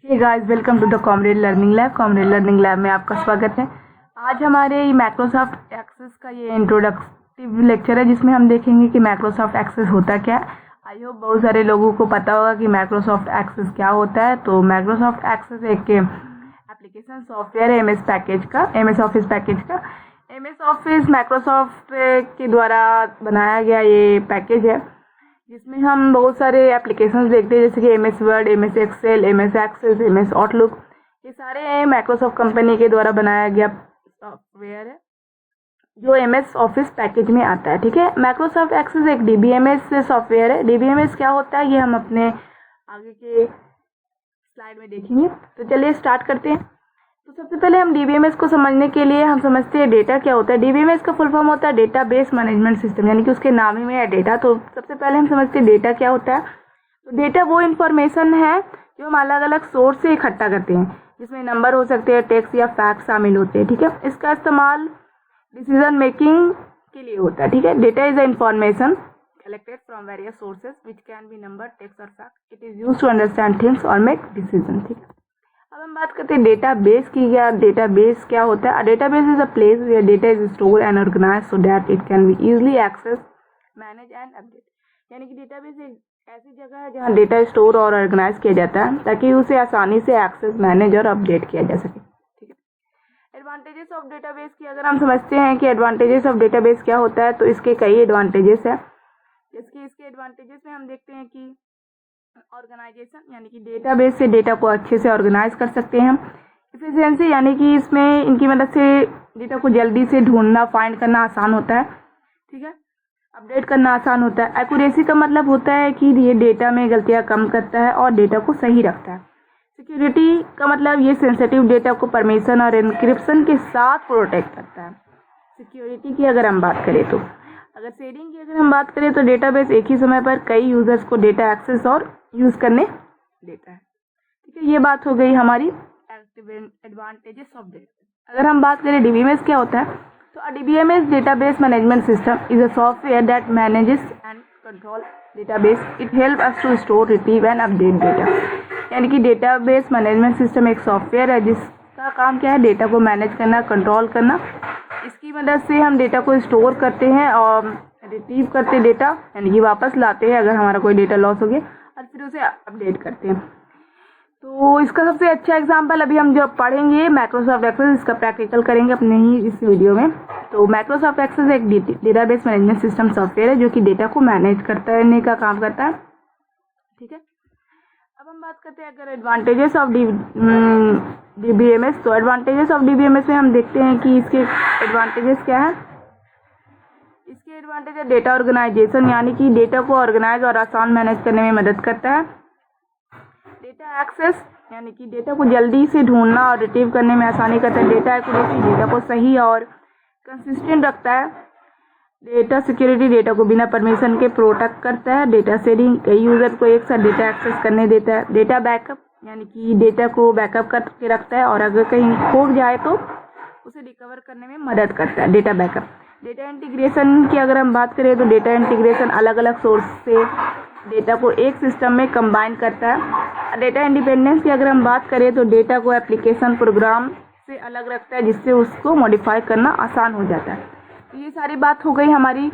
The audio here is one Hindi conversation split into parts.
Hey guys, welcome to the comrade learning lab. Comrade learning lab में आपका स्वागत है। आज हमारे माइक्रोसॉफ्ट एक्सेस का ये इंट्रोडक्टिव लेक्चर है, जिसमें हम देखेंगे कि माइक्रोसॉफ्ट एक्सेस होता क्या है। आई होप बहुत सारे लोगों को पता होगा कि माइक्रोसॉफ्ट एक्सेस क्या होता है। तो माइक्रोसॉफ्ट एक्सेस एक एप्लीकेशन सॉफ्टवेयर है एमएस ऑफिस पैकेज का। एमएस ऑफिस माइक्रोसॉफ्ट के द्वारा बनाया गया ये पैकेज है, जिसमें हम बहुत सारे एप्लीकेशंस देखते हैं, जैसे कि MS Word, MS Excel, MS Access, MS Outlook. ये सारे माइक्रोसॉफ्ट कंपनी के द्वारा बनाया गया सॉफ्टवेयर है जो एमएस ऑफिस पैकेज में आता है। ठीक है, माइक्रोसॉफ्ट एक्सेस एक डीबीएमएस सॉफ्टवेयर है। डीबीएमएस क्या होता है ये हम अपने आगे के स्लाइड में देखेंगे। तो चलिए स्टार्ट करते हैं। तो सबसे पहले हम डीबीएमएस को समझने के लिए हम समझते हैं डेटा क्या होता है। डीबीएमएस का फुल फॉर्म होता है डेटाबेस मैनेजमेंट सिस्टम, यानी कि उसके नाम ही में है डेटा। तो सबसे पहले हम समझते हैं डेटा क्या होता है। तो डेटा वो इन्फॉर्मेशन है जो हम अलग अलग सोर्स से इकट्ठा करते हैं, जिसमें नंबर हो सकते हैं, टेक्स्ट या फैक्ट शामिल होते हैं। ठीक है, इसका इस्तेमाल डिसीजन मेकिंग के लिए होता है। ठीक है, data is a information collected from various sources which can be number, text or fact. It is used to understand things or make decisions. ठीक है, अब हम बात करते हैं डेटाबेस की। डेटाबेस क्या होता है। Database is a place where data is stored and organised so that it can be easily access, manage and update. यानी कि डेटाबेस एक ऐसी जगह है जहाँ डेटा स्टोर और ऑर्गेनाइज किया जाता है ताकि उसे आसानी से एक्सेस, मैनेज और अपडेट किया जा सके। ठीक है, एडवांटेजेस ऑफ डेटाबेस की अगर हम समझते हैं कि एडवांटेजेस ऑफ डेटाबेस क्या होता है, तो इसके कई एडवांटेजेस है। जैसे इसके एडवांटेजेस में हम देखते हैं कि ऑर्गेनाइजेशन, यानी कि डेटाबेस से डेटा को अच्छे से ऑर्गेनाइज कर सकते हैं हम। एफिशिएंसी, यानी कि इसमें इनकी मदद से डेटा को जल्दी से ढूंढना, फाइंड करना आसान होता है। ठीक है, अपडेट करना आसान होता है। एक्यूरेसी का मतलब होता है कि ये डेटा में गलतियां कम करता है और डेटा को सही रखता है। सिक्योरिटी का मतलब ये सेंसिटिव डेटा को परमिशन और एन्क्रिप्शन के साथ प्रोटेक्ट करता है। सिक्योरिटी की अगर हम बात करें तो अगर शेयरिंग की अगर हम बात करें तो डेटाबेस एक ही समय पर कई यूजर्स को डेटा एक्सेस और यूज करने देता है। ठीक है, ये बात हो गई हमारी एडवांटेजेस ऑफ डेटा। अगर हम बात करें डीबीएमएस क्या होता है, तो DBMS database management system is a software that manages and control database. It help us to store, retrieve and update data. यानी कि डेटाबेस मैनेजमेंट सिस्टम एक सॉफ्टवेयर है जिसका काम क्या है, डेटा को मैनेज करना, कंट्रोल करना। इसकी मदद से हम डेटा को स्टोर करते हैं और रिट्रीव करते हैं डेटा, यानी कि वापस लाते हैं अगर हमारा कोई डेटा लॉस हो गया, और फिर उसे अपडेट करते हैं। तो इसका सबसे अच्छा एग्जांपल अभी हम जो पढ़ेंगे माइक्रोसॉफ्ट एक्सेस, इसका प्रैक्टिकल करेंगे अपने ही इस वीडियो में। तो माइक्रोसॉफ्ट एक्सेस एक डेटाबेस मैनेजमेंट सिस्टम सॉफ्टवेयर है जो कि डेटा को मैनेज करने का काम करता है। ठीक है, अब हम बात करते हैं अगर एडवांटेजेस ऑफ डीबीएमएस। तो एडवांटेजेस ऑफ डीबीएमएस में हम देखते हैं कि इसके एडवांटेजेस क्या है। इसके एडवांटेज है डेटा ऑर्गेनाइजेशन, यानी कि डेटा को ऑर्गेनाइज और आसान मैनेज करने में मदद करता है। डेटा एक्सेस, यानी कि डेटा को जल्दी से ढूंढना और रिट्रीव करने में आसानी करता है। डेटा एक्यूरेसी, डेटा को सही और कंसिस्टेंट रखता है। डेटा सिक्योरिटी, डेटा को बिना परमिशन के प्रोटेक्ट करता है। डेटा शेयरिंग, कई यूजर को एक साथ डेटा एक्सेस करने देता है। डेटा बैकअप, यानी कि डेटा को बैकअप करके रखता है और अगर कहीं खो जाए तो उसे रिकवर करने में मदद करता है। Data backup. डेटा इंटीग्रेशन की अगर हम बात करें तो डेटा इंटीग्रेशन अलग अलग सोर्स से डेटा को एक सिस्टम में कंबाइन करता है। डेटा इंडिपेंडेंस की अगर हम बात करें तो डेटा को एप्लीकेशन, प्रोग्राम से अलग रखता है, जिससे उसको मॉडिफाई करना आसान हो जाता है। तो ये सारी बात हो गई हमारी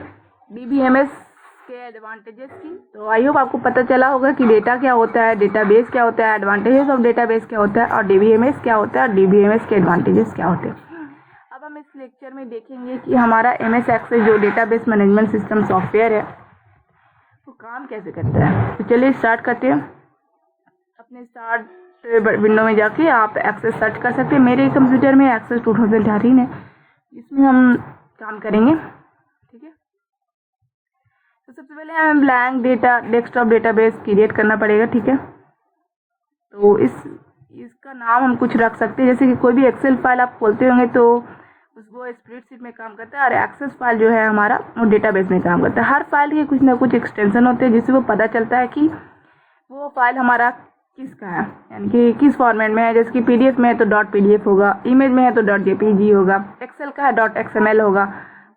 डीबीएमएस के एडवांटेजेस की। तो आई होप आपको पता चला होगा कि डेटा क्या होता है, डेटाबेस क्या होता है, एडवांटेजेस ऑफ डेटाबेस क्या होता है और डीबीएमएस क्या होता है और डीबीएमएस के एडवांटेजेस क्या होते हैं। अब हम इस लेक्चर में देखेंगे कि हमारा एमएस एक्सेस जो डेटाबेस मैनेजमेंट सिस्टम सॉफ्टवेयर है वो काम कैसे करता है। तो चलिए स्टार्ट करते हैं। अपने स्टार्ट विंडो में जाके आप एक्सेस सर्च कर सकते हैं। मेरे कंप्यूटर में एक्सेस 2018 है, जिसमें हम काम करेंगे। ठीक है, तो सबसे पहले हमें ब्लैंक डेस्कटॉप डेटाबेस क्रिएट करना पड़ेगा। ठीक है, तो इसका नाम हम कुछ रख सकते हैं, जैसे कि कोई भी एक्सेल फाइल आप खोलते होंगे तो उसको स्प्रेडशीट में काम करता है और एक्सेस फाइल जो है हमारा वो डेटाबेस में काम करता है। हर फाइल के कुछ ना कुछ एक्सटेंशन होते हैं जिससे वो पता चलता है कि वो फाइल हमारा किसका है, यानी कि किस फॉर्मेट में है। जैसे कि पीडीएफ में है तो .pdf होगा, इमेज में है तो .jpg होगा, एक्सेल का है .xml होगा,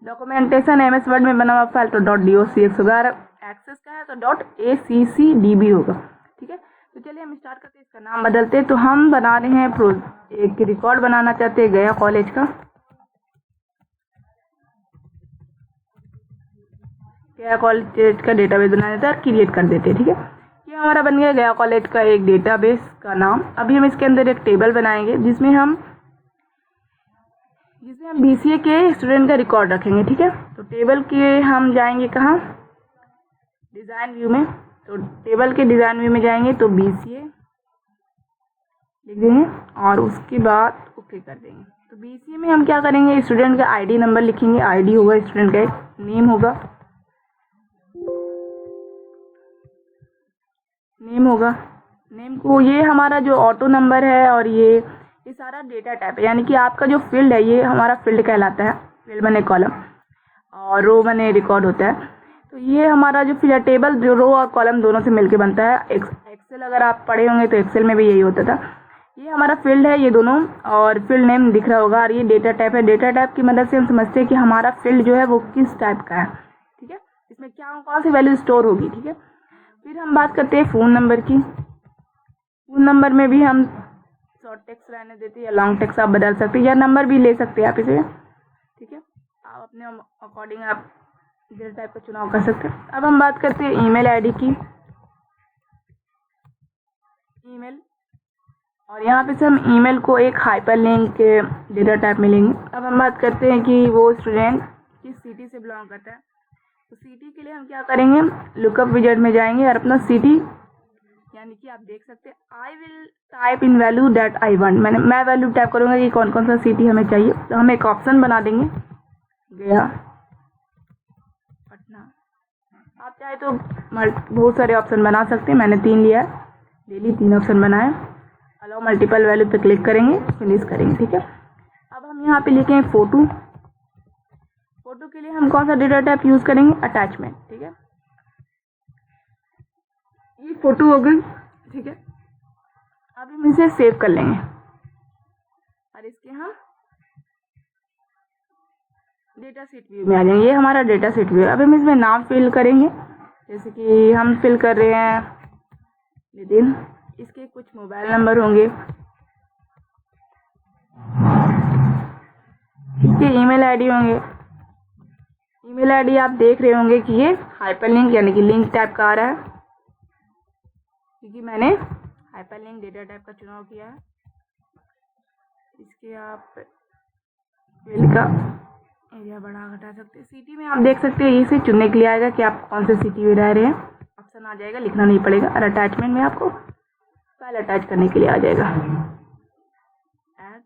डॉक्यूमेंटेशन एमएस वर्ड में बना हुआ फाइल तो .docx होगा, एक्सेस का है तो .accdb होगा। ठीक है, तो चलिए हम स्टार्ट करते हैं, इसका नाम बदलते हैं। तो हम बना रहे हैं एक रिकॉर्ड बनाना चाहते हैं गया कॉलेज का। गया कॉलेज का डेटाबेस बना देते हैं और क्रिएट कर देते हैं। ठीक है, ये हमारा बन गया गया कॉलेज का एक डेटाबेस का नाम। अभी हम इसके अंदर एक टेबल बनाएंगे जिसमें हम BCA के स्टूडेंट का रिकॉर्ड रखेंगे। ठीक है, तो टेबल के हम जाएंगे कहाँ, डिज़ाइन व्यू में। तो टेबल के डिज़ाइन व्यू में जाएंगे तो BCA लिख देंगे और उसके बाद ओके कर देंगे। तो BCA में हम क्या करेंगे, स्टूडेंट का ID नंबर लिखेंगे। ID होगा स्टूडेंट का, एक नेम होगा, नेम को ये हमारा जो ऑटो नंबर है और ये सारा डेटा टाइप है, यानी कि आपका जो फील्ड है ये हमारा फील्ड कहलाता है। फील्ड बने कॉलम और रो बने रिकॉर्ड होता है। तो ये हमारा जो फील्ड टेबल जो रो और कॉलम दोनों से मिलके बनता है। एक्सेल अगर आप पढ़े होंगे तो एक्सेल में भी यही होता था। ये हमारा फील्ड है ये दोनों, और फील्ड नेम दिख रहा होगा, और ये डेटा टाइप है। डेटा टाइप की मदद से हम समझते हैं कि हमारा फील्ड जो है वो किस टाइप का है। ठीक है, इसमें क्या कौन सी वैल्यू स्टोर होगी। ठीक है, फिर हम बात करते हैं फ़ोन नंबर की। फ़ोन नंबर में भी हम शॉर्ट टेक्स्ट रहने देते हैं या लॉन्ग टेक्स्ट आप बदल सकते हैं, या नंबर भी ले सकते हैं आप इसे। ठीक है, आप अपने अकॉर्डिंग आप डेटा टाइप का चुनाव कर सकते हैं। अब हम बात करते हैं ईमेल आईडी की। ईमेल, और यहाँ पे से हम ईमेल को एक हाइपरलिंक के डेटा टाइप में लेंगे। अब हम बात करते हैं कि वो स्टूडेंट किस सिटी से बिलोंग करता है। तो सिटी के लिए हम क्या करेंगे, लुकअप विजेट में जाएंगे और अपना सिटी, यानी कि आप देख सकते हैं I will type in value that I want, मैं वैल्यू टाइप करूँगा कि कौन कौन सा सिटी हमें चाहिए। तो हम एक ऑप्शन बना देंगे गया, पटना। आप चाहे तो बहुत सारे ऑप्शन बना सकते हैं, मैंने 3 लिया है, डेली 3 ऑप्शन बनाए। अलाउ मल्टीपल वैल्यू पे क्लिक करेंगे, फिनिश करेंगे। ठीक है, अब हम यहाँ पे लिखेंगे फ़ोटो। फ़ोटो के लिए हम कौन सा डेटा टाइप यूज़ करेंगे, अटैचमेंट। ठीक है, ये फ़ोटो हो गई। ठीक है, अब हम इसे सेव कर लेंगे और इसके हम डेटा शीट व्यू में आ जाएंगे। ये हमारा डेटा शीट व्यू है। अब हम इसमें नाम फिल करेंगे, जैसे कि हम फिल कर रहे हैं नितिन। इसके कुछ मोबाइल नंबर होंगे, इसके ईमेल आईडी होंगे। ईमेल आईडी आप देख रहे होंगे कि ये हाइपरलिंक यानी कि लिंक टाइप का आ रहा है, क्योंकि मैंने हाइपरलिंक डेटा टाइप का चुनाव किया है। इसके आप फील्ड का एरिया बढ़ा घटा सकते हैं। सिटी में आप देख सकते हैं इसे चुनने के लिए आएगा कि आप कौन से सिटी में रह रहे हैं, ऑप्शन आ जाएगा, लिखना नहीं पड़ेगा। और अटैचमेंट में आपको फाइल अटैच करने के लिए आ जाएगा, ऐड।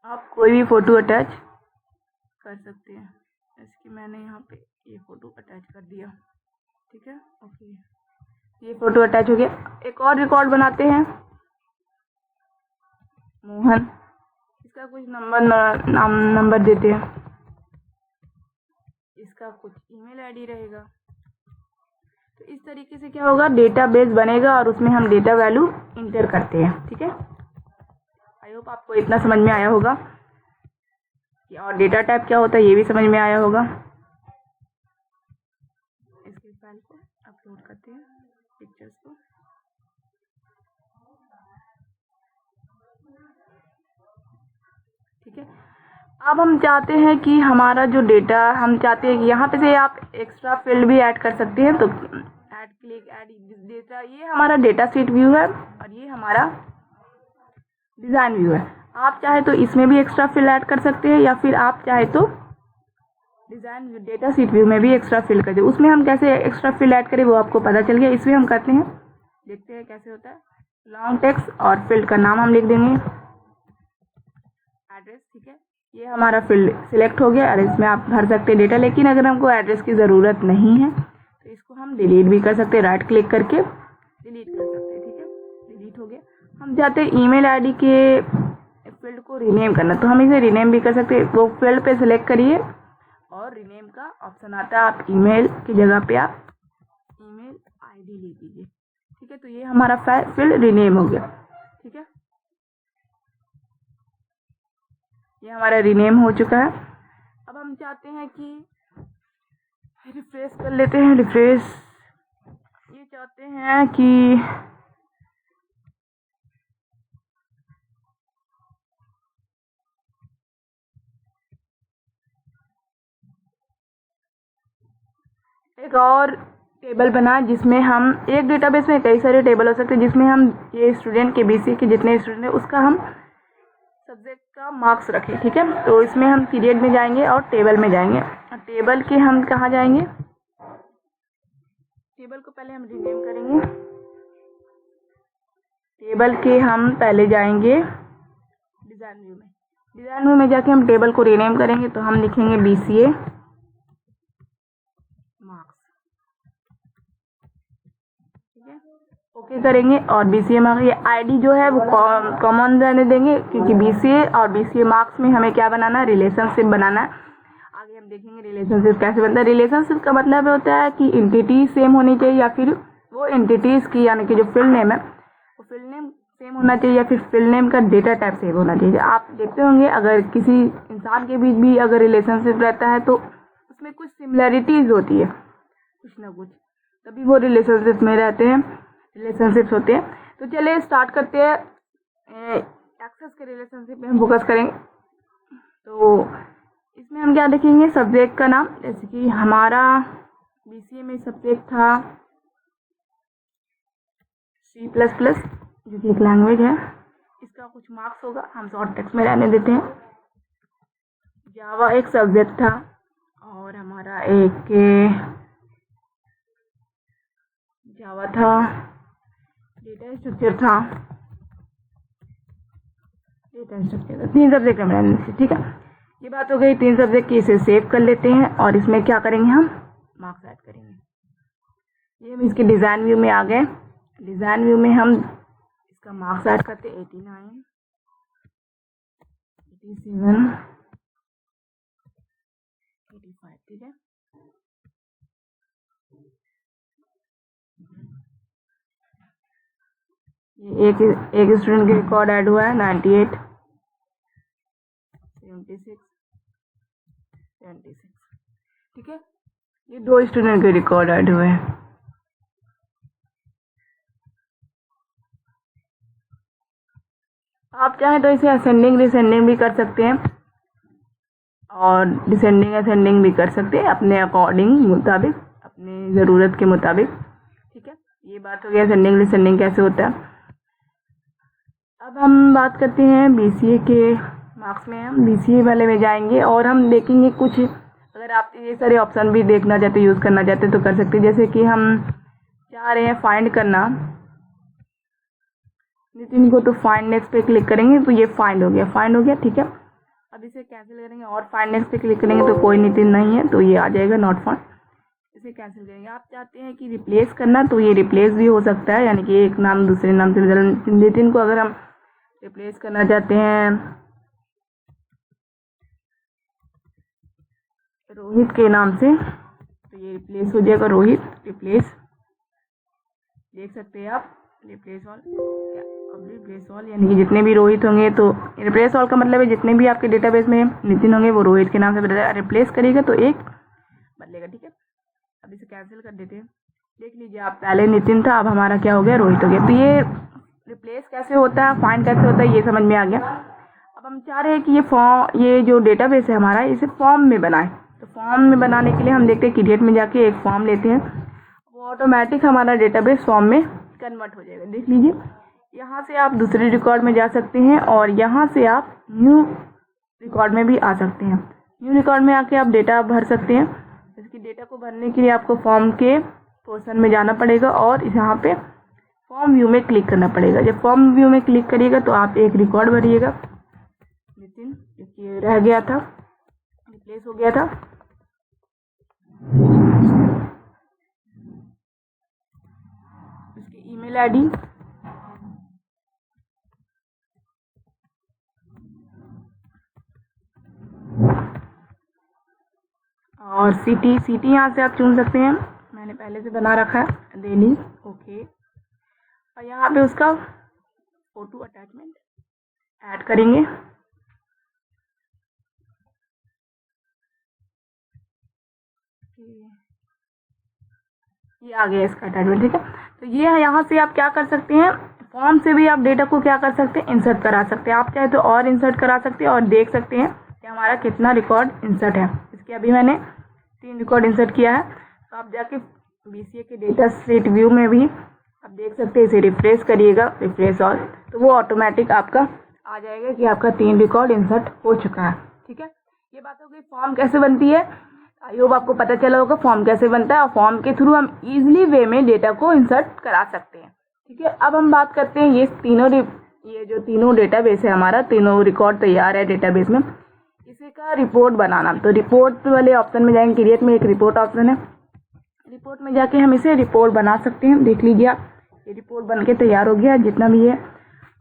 आप कोई भी फ़ोटो अटैच कर सकते हैं। इसकी मैंने यहाँ पे ये फ़ोटो अटैच कर दिया। ठीक है, ओके, ये फ़ोटो अटैच हो गया। एक और रिकॉर्ड बनाते हैं, मोहन। इसका कुछ नंबर देते हैं, इसका कुछ ईमेल आईडी रहेगा। तो इस तरीके से क्या होगा, डेटाबेस बनेगा और उसमें हम डेटा वैल्यू इंटर करते हैं। ठीक है, आई होप आपको इतना समझ में आया होगा कि और डेटा टाइप क्या होता है ये भी समझ में आया होगा। इसके फाइल को अपलोड करते हैं, पिक्चर्स को। ठीक है, अब हम चाहते हैं कि हमारा जो डेटा, हम चाहते हैं कि यहाँ पे से आप एक्स्ट्रा फील्ड भी ऐड कर सकते हैं। तो ऐड क्लिक ऐड डेटा, ये हमारा डेटा शीट व्यू है और ये हमारा डिज़ाइन व्यू है। आप चाहे तो इसमें भी एक्स्ट्रा फील्ड ऐड कर सकते हैं, या फिर आप चाहे तो डिज़ाइन डेटा शीट व्यू में भी एक्स्ट्रा फील्ड कर दे। उसमें हम कैसे एक्स्ट्रा फील्ड ऐड करें वो आपको पता चल गया। इसमें हम करते हैं, देखते हैं कैसे होता है। लॉन्ग टेक्स्ट और फील्ड का नाम हम लिख देंगे, एड्रेस। ठीक है, ये हमारा फील्ड सिलेक्ट हो गया और इसमें आप भर सकते हैं डेटा। लेकिन अगर हमको एड्रेस की ज़रूरत नहीं है तो इसको हम डिलीट भी कर सकते हैं, राइट क्लिक करके डिलीट कर सकते हैं। ठीक है, डिलीट हो गया। हम चाहते हैं ईमेल आईडी के फील्ड को रीनेम करना, तो हम इसे रीनेम भी कर सकते हैं। वो फील्ड पे सिलेक्ट करिए और रीनेम का ऑप्शन आता है, आप ईमेल की जगह पे आप ईमेल आईडी ले लीजिए। ठीक है, तो ये हमारा फील्ड रीनेम हो गया। ठीक है, ये हमारा रीनेम हो चुका है। अब हम चाहते हैं कि रिफ्रेश कर लेते हैं। रिफ्रेश ये चाहते हैं कि एक और टेबल बना जिसमें हम एक डेटाबेस में कई सारे टेबल हो सकते हैं, जिसमें हम ये स्टूडेंट के बीसी के जितने स्टूडेंट हैं उसका हम सब्जेक्ट का मार्क्स रखें। ठीक है, तो इसमें हम पीरियड में जाएंगे और टेबल में जाएंगे। टेबल के हम कहाँ जाएंगे? टेबल को पहले हम रीनेम करेंगे। टेबल के हम पहले जाएंगे डिज़ाइन व्यू में। डिज़ाइन व्यू में जाके हम टेबल को रीनेम करेंगे, तो हम लिखेंगे BCA मार्क्स। ठीक है, ओके करेंगे और BCA मार्क्स ये आईडी जो है वो कॉमन रहने देंगे, क्योंकि BCA और BCA मार्क्स में हमें क्या बनाना है? रिलेशनशिप बनाना है। आगे हम देखेंगे रिलेशनशिप कैसे बनता है। रिलेशनशिप का मतलब होता है कि एंटिटी सेम होनी चाहिए, या फिर वो एंटिटीज की यानी कि जो फील्ड नेम है वो फील्ड नेम सेम होना चाहिए, या फिर फील्ड नेम का डेटा टाइप सेम होना चाहिए। आप देखते होंगे अगर किसी इंसान के बीच भी अगर रिलेशनशिप रहता है तो उसमें कुछ सिमिलैरिटीज होती है, कुछ ना कुछ, तभी वो रिलेशनशिप में रहते हैं, रिलेशनशिप्स होते हैं। तो चलिए स्टार्ट करते हैं। एक्सेस के रिलेशनशिप में हम फोकस करेंगे। तो इसमें हम क्या देखेंगे? सब्जेक्ट का नाम, जैसे कि हमारा BCA में सब्जेक्ट था C++, जो कि एक लैंग्वेज है। इसका कुछ मार्क्स होगा, हम शॉर्ट टेक्स्ट में रहने देते हैं। जावा एक सब्जेक्ट था और हमारा एक जावा था। डेटा स्ट्रक्चर था, डेटा स्ट्रक्चर 3 सब्जेक्ट में रहने देते। ठीक है, ये बात हो गई 3 सब्जेक्ट की। इसे सेव कर लेते हैं और इसमें क्या करेंगे? हम मार्क्स ऐड करेंगे। ये हम इसके डिज़ाइन व्यू में आ गए। डिज़ाइन व्यू में हम इसका मार्क्स ऐड करते 89, 87, 85। ठीक है, ये एक स्टूडेंट के रिकॉर्ड ऐड हुआ है 98, 76, 76। ठीक है, ये 2 स्टूडेंट के रिकॉर्ड ऐड हुए हैं। आप चाहें तो इसे असेंडिंग डिसेंडिंग भी कर सकते हैं और डिसेंडिंग असेंडिंग भी कर सकते हैं, अपने अकॉर्डिंग मुताबिक, अपनी ज़रूरत के मुताबिक। ठीक है, ये बात हो गया असेंडिंग डिसेंडिंग कैसे होता है। अब हम बात करते हैं BCA के मार्क्स में। हम BCA वाले में जाएंगे और हम देखेंगे कुछ, अगर आप ये सारे ऑप्शन भी देखना चाहते, यूज़ करना चाहते तो कर सकते हैं। जैसे कि हम चाह रहे हैं फाइंड करना नितिन को, तो फाइंड नेक्स्ट पे क्लिक करेंगे तो ये फाइंड हो गया। ठीक है, अब इसे कैंसिल करेंगे और फाइंड नेक्स्ट पे क्लिक करेंगे तो कोई नितिन नहीं है, तो ये आ जाएगा नॉट फाउंड। इसे कैंसिल करेंगे। आप चाहते हैं कि रिप्लेस करना, तो ये रिप्लेस भी हो सकता है, यानी कि एक नाम दूसरे नाम से बदल। नितिन को अगर हम रिप्लेस करना चाहते हैं रोहित के नाम से, तो ये रिप्लेस हो जाएगा रोहित। रिप्लेस देख सकते हैं आप, रिप्लेस ऑल, रिप्लेस ऑल, यानी कि जितने भी रोहित होंगे, तो रिप्लेस ऑल का मतलब है जितने भी आपके डेटाबेस में नितिन होंगे वो रोहित के नाम से बदलेगा। रिप्लेस करेगा तो एक बदलेगा। ठीक है, अब इसे कैंसिल कर देते हैं। देख लीजिए आप, पहले नितिन था, अब हमारा क्या हो गया? रोहित हो गया। तो ये रिप्लेस कैसे होता है, फाइंड कैसे होता है, ये समझ में आ गया। अब हम चाह रहे हैं कि ये जो डेटाबेस है हमारा, इसे फॉर्म में बनाएं। तो फॉर्म में बनाने के लिए हम देखते हैं क्रिएट में जाके एक फॉर्म लेते हैं, वो ऑटोमेटिक हमारा डेटाबेस फॉर्म में कन्वर्ट हो जाएगा। देख लीजिए, यहाँ से आप दूसरे रिकॉर्ड में जा सकते हैं और यहाँ से आप न्यू रिकॉर्ड में भी आ सकते हैं। न्यू रिकॉर्ड में आके आप डेटा भर सकते हैं। इसकी डेटा को भरने के लिए आपको फॉर्म के पोर्शन में जाना पड़ेगा और यहाँ पे फॉर्म व्यू में क्लिक करना पड़ेगा। जब फॉर्म व्यू में क्लिक करिएगा तो आप एक रिकॉर्ड भरिएगा, नितिन, क्योंकि रह गया था, रिप्लेस हो गया था। उसकी ईमेल आईडी और सिटी यहाँ से आप चुन सकते हैं, मैंने पहले से बना रखा है दिल्ली। ओके, और यहाँ पे उसका फोटो अटैचमेंट ऐड करेंगे। ये आ गया इसका अटैचमेंट, ठीक है। तो ये है, यहाँ से आप क्या कर सकते हैं, फॉर्म से भी आप डेटा को क्या कर सकते हैं, इंसर्ट करा सकते हैं। आप चाहे तो और इंसर्ट करा सकते हैं और देख सकते हैं कि हमारा कितना रिकॉर्ड इंसर्ट है। इसके अभी मैंने 3 रिकॉर्ड इंसर्ट किया है। तो आप जाके BCA के डेटा शीट व्यू में भी आप देख सकते हैं। इसे रिफ्रेश करिएगा, रिफ्रेश ऑल, तो वो ऑटोमेटिक आपका आ जाएगा कि आपका 3 रिकॉर्ड इंसर्ट हो चुका है, ठीक है। ये बात हो गई फॉर्म कैसे बनती है। आई होप आपको पता चला होगा फॉर्म कैसे बनता है और फॉर्म के थ्रू हम इजीली वे में डेटा को इंसर्ट करा सकते हैं, ठीक है। अब हम बात करते हैं ये जो तीनों डेटाबेस है, हमारा तीनों रिकॉर्ड तैयार है डेटाबेस में, इसी का रिपोर्ट बनाना। तो रिपोर्ट वाले ऑप्शन में जाएंगे, क्रिएट में एक रिपोर्ट ऑप्शन है, रिपोर्ट में जाके हम इसे रिपोर्ट बना सकते हैं। देख लीजिए आप, ये रिपोर्ट बन के तैयार हो गया। जितना भी है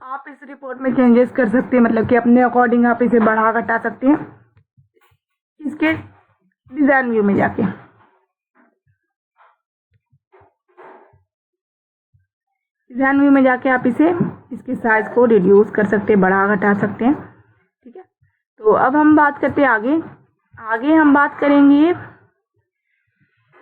आप इस रिपोर्ट में चेंजेस कर सकते हैं, मतलब कि अपने अकॉर्डिंग आप इसे बढ़ा घटा सकते हैं। इसके डिजाइन व्यू में जाके आप इसके साइज को रिड्यूस कर सकते हैं, बढ़ा घटा सकते हैं, ठीक है। तो अब हम बात करते हैं आगे हम बात करेंगे।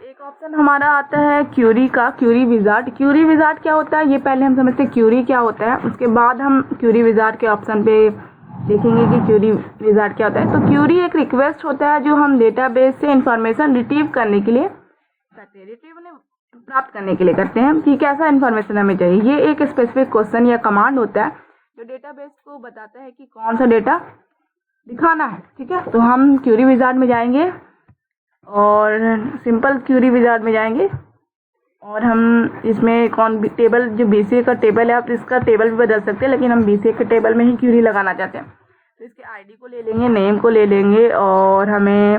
एक ऑप्शन हमारा आता है क्यूरी का, क्यूरी विजार्ड। क्यूरी विजार्ड क्या होता है, ये पहले हम समझते हैं क्यूरी क्या होता है, उसके बाद हम क्यूरी विजार्ड के ऑप्शन पे देखेंगे कि क्यूरी विजार्ड क्या होता है। तो क्यूरी एक रिक्वेस्ट होता है जो हम डेटाबेस से इंफॉर्मेशन रिट्रीव करने के लिए करते हैं, प्राप्त करने के लिए करते हैं कि कैसा इन्फॉर्मेशन हमें चाहिए। ये एक स्पेसिफिक क्वेश्चन या कमांड होता है जो डेटाबेस को बताता है कि कौन सा डेटा दिखाना है, ठीक है। तो हम क्यूरी विजार्ड में जाएंगे और सिंपल क्यूरी विजार्ड में जाएंगे और हम इसमें टेबल जो BCA का टेबल है, आप इसका टेबल भी बदल सकते हैं, लेकिन हम BCA के टेबल में ही क्यूरी लगाना चाहते हैं। तो इसके ID को ले लेंगे, नेम को ले लेंगे और हमें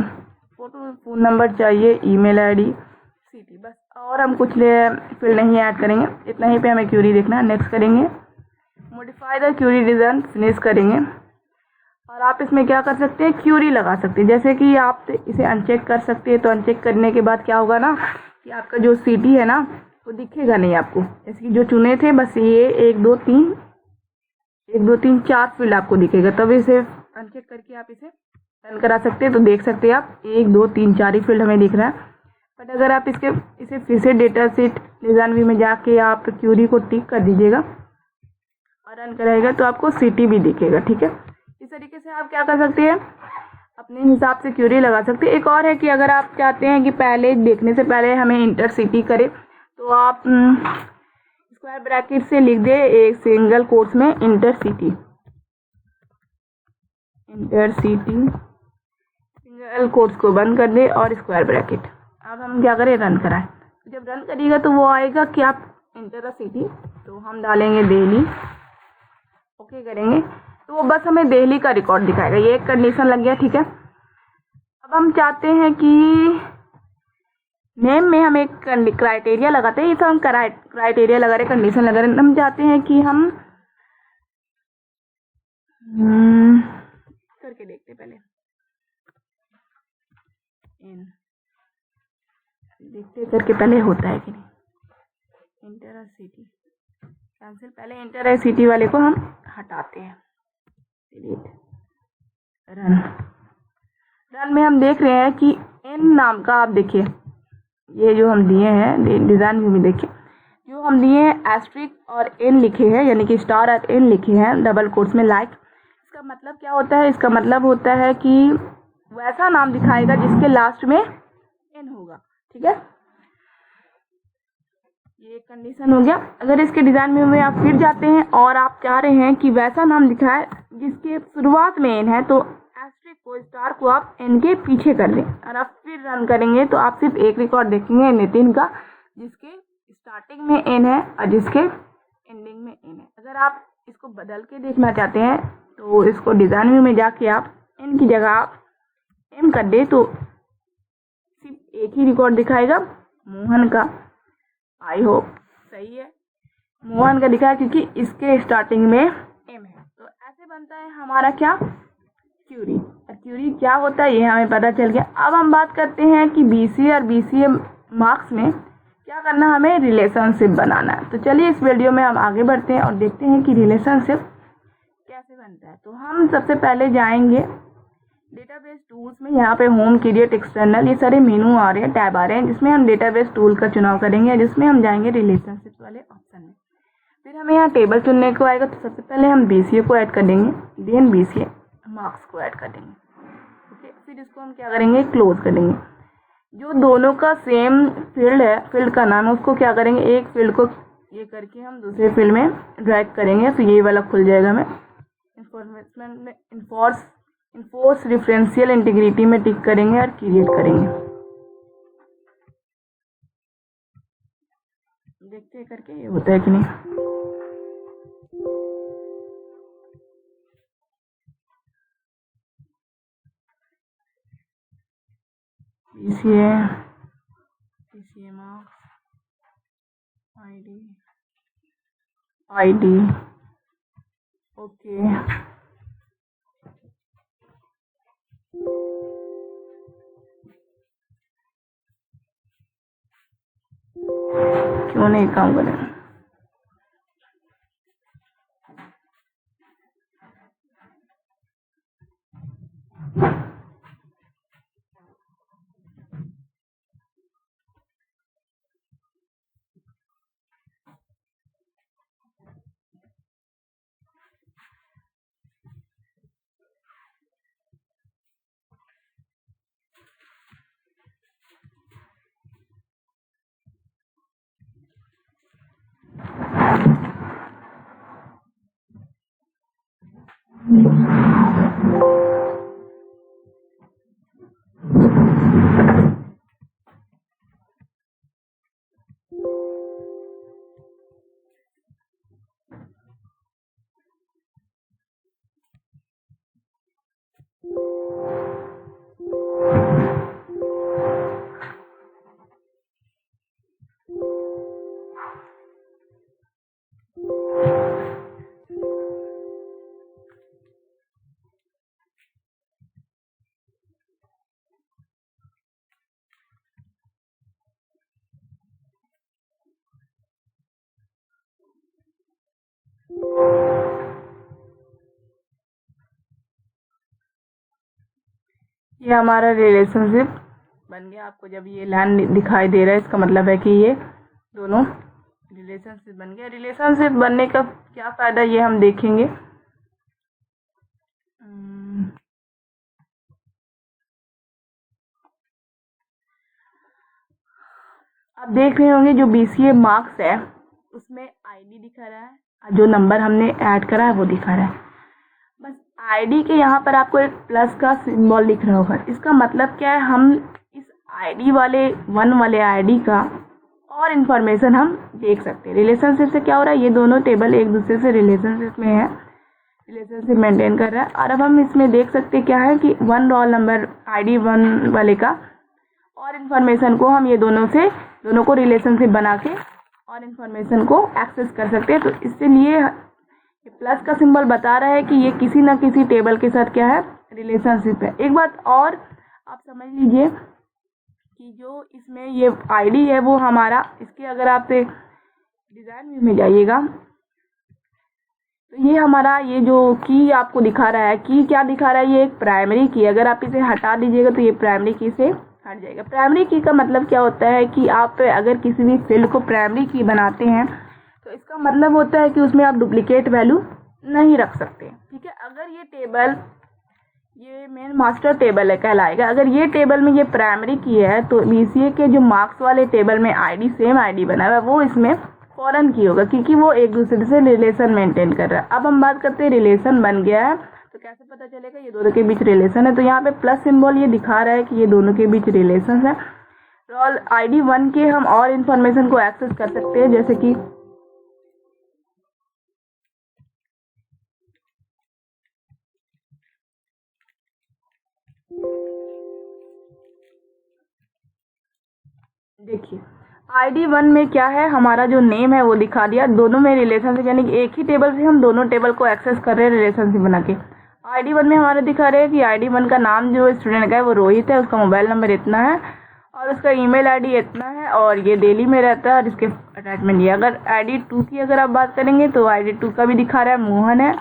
फ़ोन नंबर चाहिए, ईमेल ID, सिटी, बस। और हम कुछ फील्ड नहीं ऐड करेंगे, इतना ही पे हमें क्यूरी देखना है। नेक्स्ट करेंगे, modify the query design, finish करेंगे। और आप इसमें क्या कर सकते हैं, क्यूरी लगा सकते हैं। जैसे कि आप इसे अनचेक कर सकते हैं, तो अनचेक करने के बाद क्या होगा ना कि आपका जो सिटी है ना वो दिखेगा नहीं आपको। जैसे कि जो चुने थे बस ये 1 2 3 4 फील्ड आपको दिखेगा, तब इसे अनचेक करके आप इसे रन करा सकते हैं। तो देख सकते हैं आप 1 2 3 4 ही फील्ड हमें दिख रहा है। बट अगर आप इसे फिर से डेटा शीट डिज़ाइन व्यू में जाके आप क्यूरी को टिक कर दीजिएगा और रन कराएगा तो आपको सिटी भी दिखेगा, ठीक है। इस तरीके से आप क्या कर सकते हैं, अपने हिसाब से क्यूरी लगा सकते हैं। एक और है कि अगर आप चाहते हैं कि पहले देखने से पहले हमें इंटर सिटी करे, तो आप स्क्वायर ब्रैकेट से लिख दे एक सिंगल कोट्स में इंटर सिटी, सिंगल कोट्स को बंद कर दे और स्क्वायर ब्रैकेट। अब हम क्या करें, रन कराएं। जब रन करिएगा तो वो आएगा कि आप इंटर सिटी, तो हम डालेंगे दिल्ली, ओके करेंगे तो वो बस हमें दिल्ली का रिकॉर्ड दिखाएगा। ये एक कंडीशन लग गया, ठीक है। अब हम चाहते हैं कि नेम में हम एक क्राइटेरिया लगाते हैं, ये तो हम क्राइटेरिया लगा रहे, कंडीशन लगा रहे। हम चाहते हैं कि हम करके देखते पहले, देखते करके पहले होता है कि नहीं। इंटर सिटी कैंसिल, पहले इंटर सिटी वाले को हम हटाते हैं, रन में हम देख रहे हैं कि n नाम का, आप देखिए ये जो हम दिए हैं डिज़ाइन व्यू में, देखिए जो हम दिए हैं एस्ट्रिक और n लिखे हैं, यानी कि स्टार और n लिखे हैं डबल कोट्स में लाइक। इसका मतलब क्या होता है, इसका मतलब होता है कि वैसा नाम दिखाएगा जिसके लास्ट में n होगा, ठीक है। ये एक कंडीशन हो गया। अगर इसके डिज़ाइन व्यू में आप फिर जाते हैं और आप चाह रहे हैं कि वैसा नाम दिखाए जिसके शुरुआत में n है, तो एस्ट्रिक को, स्टार को आप n के पीछे कर लें और आप फिर रन करेंगे तो आप सिर्फ एक रिकॉर्ड देखेंगे नितिन का, जिसके स्टार्टिंग में n है और जिसके एंडिंग में n है। अगर आप इसको बदल के देखना चाहते हैं तो इसको डिज़ाइन व्यू में जाके आप n की जगह आप m कर दे तो सिर्फ एक ही रिकॉर्ड दिखाएगा, मोहन का। आई होप सही है, मोहन का दिखाया क्योंकि इसके स्टार्टिंग में m है। तो ऐसे बनता है हमारा क्या, क्यूरी। क्यूरी क्या होता है ये हमें पता चल गया। अब हम बात करते हैं कि BCA और BCA मार्क्स में क्या करना, हमें रिलेशनशिप बनाना है। तो चलिए इस वीडियो में हम आगे बढ़ते हैं और देखते हैं कि रिलेशनशिप कैसे बनता है। तो हम सबसे पहले जाएंगे डेटाबेस टूल्स में यहाँ पे होम, क्रिएट, एक्सटर्नल, ये सारे मेनू आ रहे हैं, टैब आ रहे हैं, जिसमें हम डेटाबेस टूल का चुनाव करेंगे, जिसमें हम जाएंगे रिलेशनशिप वाले ऑप्शन में। फिर हमें यहाँ टेबल चुनने को आएगा, तो सबसे पहले हम BCA को ऐड कर देंगे, देन BCA मार्क्स को ऐड कर देंगे। ओके, फिर इसको हम क्या करेंगे, क्लोज कर देंगे। जो दोनों का सेम फील्ड है, फील्ड का नाम है, उसको क्या करेंगे, एक फील्ड को ये करके हम दूसरे फील्ड में ड्रैग करेंगे, फिर ये वाला खुल जाएगा। हमें इन्फॉर्मेशन में इन्फोर्स रेफरेंशियल इंटीग्रिटी में टिक करेंगे और क्रिएट करेंगे। देखते हैं करके ये होता है कि नहीं। BCA marks, ID okay. क्यों नहीं काम करें, ये हमारा रिलेशनशिप बन गया। आपको जब ये लाइन दिखाई दे रहा है, इसका मतलब है कि ये दोनों रिलेशनशिप बन गया। रिलेशनशिप बनने का क्या फ़ायदा, ये हम देखेंगे। आप देख रहे होंगे जो BCA मार्क्स है उसमें ID दिखा रहा है, जो नंबर हमने ऐड करा है वो दिखा रहा है। बस ID के यहाँ पर आपको एक प्लस का सिंबल दिख रहा होगा। इसका मतलब क्या है, हम इस ID वाले 1 वाले ID का और इन्फॉर्मेशन हम देख सकते हैं। रिलेशनशिप से क्या हो रहा है, ये दोनों टेबल एक दूसरे से रिलेशनशिप में है, रिलेशनशिप मेंटेन कर रहा है। और अब हम इसमें देख सकते क्या है कि 1 रोल नंबर ID 1 वाले का और इन्फॉर्मेशन को हम ये दोनों को रिलेशनशिप बना के और इन्फॉर्मेशन को एक्सेस कर सकते हैं। तो इसलिए प्लस का सिंबल बता रहा है कि ये किसी न किसी टेबल के साथ क्या है, रिलेशनशिप है। एक बात और आप समझ लीजिए कि जो इसमें ये ID है वो हमारा, इसके अगर आप डिज़ाइन व्यू में जाइएगा तो ये हमारा ये जो की आपको दिखा रहा है, की क्या दिखा रहा है, ये एक प्राइमरी की। अगर आप इसे हटा दीजिएगा तो ये प्राइमरी की से हट जाएगा। प्राइमरी की का मतलब क्या होता है कि आप अगर किसी भी फील्ड को प्राइमरी की बनाते हैं तो इसका मतलब होता है कि उसमें आप डुप्लीकेट वैल्यू नहीं रख सकते। ठीक है, अगर ये टेबल ये मेन मास्टर टेबल है कहलाएगा। अगर ये टेबल में ये प्राइमरी की है तो BCA के जो मार्क्स वाले टेबल में ID सेम ID बना हुआ है वो इसमें फॉरेन की होगा, क्योंकि वो एक दूसरे से रिलेशन मेंटेन कर रहा है। अब हम बात करते हैं रिलेशन बन गया है तो कैसे पता चलेगा ये दोनों के बीच रिलेशन है। तो यहाँ पे प्लस सिंबल ये दिखा रहा है कि ये दोनों के बीच रिलेशन है। रोल ID 1 के हम और इन्फॉर्मेशन को एक्सेस कर सकते हैं, जैसे कि देखिए ID 1 में क्या है, हमारा जो नेम है वो दिखा दिया। दोनों में रिलेशनशिप, यानी कि एक ही टेबल से हम दोनों टेबल को एक्सेस कर रहे हैं रिलेशनशिप बना के। ID 1 में हमारा दिखा रहे हैं कि ID 1 का नाम जो स्टूडेंट का है वो रोहित है, उसका मोबाइल नंबर इतना है और उसका ईमेल ID इतना है और ये दिल्ली में रहता है और इसके अटैचमेंट ये। अगर ID 2 की अगर आप बात करेंगे तो ID 2 का भी दिखा रहा है, मोहन है,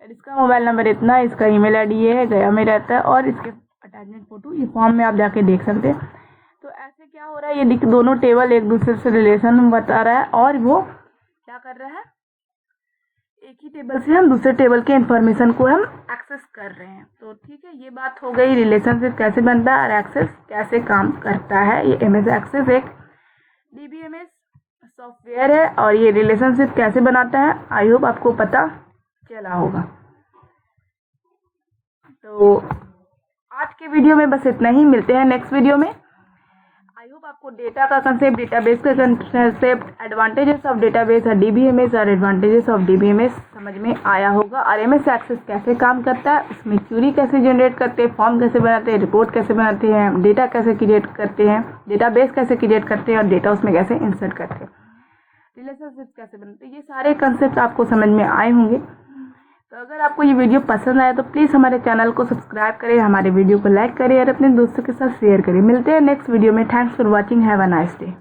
इसका मोबाइल नंबर इतना, इसका ईमेल आईडी ये है, गया में रहता है, और इसके अटैचमेंट फ़ोटो ये फॉर्म में आप जाके देख सकते हैं। तो ऐसे क्या हो रहा है, ये दोनों टेबल एक दूसरे से रिलेशन बता रहा है और वो क्या कर रहा है, एक ही टेबल से हम दूसरे टेबल के इंफॉर्मेशन को हम एक्सेस कर रहे हैं। तो ठीक है, ये बात हो गई रिलेशनशिप कैसे बनता है और एक्सेस कैसे काम करता है। ये एमएस एक्सेस एक डीबीएमएस सॉफ्टवेयर है और ये रिलेशनशिप कैसे बनाता है, आई होप आपको पता चला होगा। तो आज के वीडियो में बस इतना ही, मिलते हैं नेक्स्ट वीडियो में। आई होप आपको डेटा का कंसेप्ट, डेटाबेस का कंसेप्ट, एडवांटेजेस ऑफ डेटाबेस और डीबीएमएस और एडवांटेजेस ऑफ डीबीएमएस समझ में आया होगा। और एमएस एक्सेस कैसे काम करता है, उसमें क्यूरी कैसे जनरेट करते हैं, फॉर्म कैसे बनाते हैं, रिपोर्ट कैसे बनाते हैं, डेटा कैसे क्रिएट करते हैं, डेटाबेस कैसे क्रिएट करते हैं और डेटा उसमें कैसे इंसर्ट करते हैं, रिलेशनशिप कैसे बनते हैं, ये सारे कंसेप्ट आपको समझ में आए होंगे। तो अगर आपको ये वीडियो पसंद आया तो प्लीज़ हमारे चैनल को सब्सक्राइब करें, हमारे वीडियो को लाइक करें और अपने दोस्तों के साथ शेयर करें। मिलते हैं नेक्स्ट वीडियो में। Thanks for watching, have a nice day.